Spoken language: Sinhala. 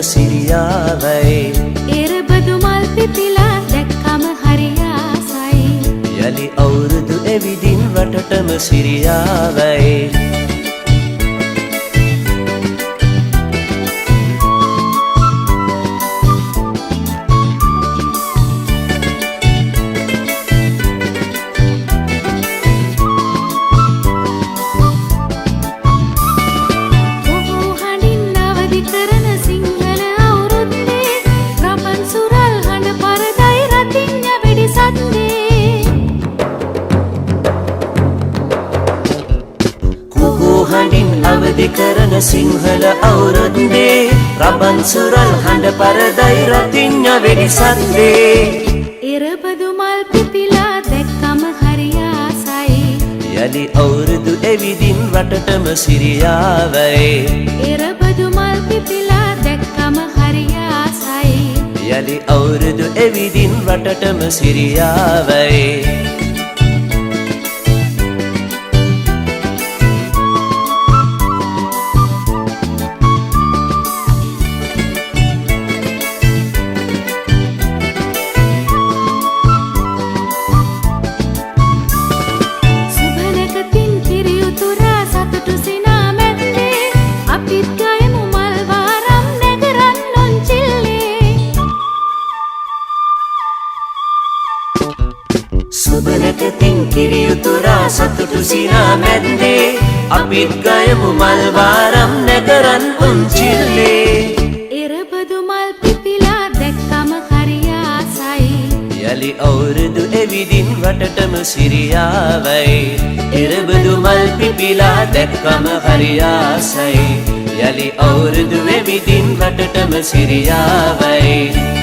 සිරියාවයි එරබදු මල් පිපිලා දැක්කම හරි ආසයි යලි අවුරුදු එවිදින් රටටම සිරියාවයි හඬින් අවදි කරන සිංහල අවුරුද්දේ රබන් සුරල් හඬ පරදයි රතිඤ්ඤ වෙඩි සද්දේ එරබදු මල් පිපිලා දැක්කම හරි ආසයි යලි අවුරුදු එවිදින් රටටම සිරියාවයි එරබදු මල් පිපිලා දැක්කම හරි ආසයි යලි අවුරුදු එවිදින් රටටම සිරියාවයි සුබනකතින් කිරියුතුරා සතුටු සිනා මැද්දේ අපිත් ගයමු මල් වාරම් නැගරන් උන්චිල්ලේ එරබදු මල් පිපිලා දැක්කම හරි ආසයි යලි අවුරුදු එවිදින් රටටම සිරියාවයි එරබදු මල් පිපිලා දැක්කම හරි ආසයි යලි අවුරුදු එවිදින් රටටම සිරියාවයි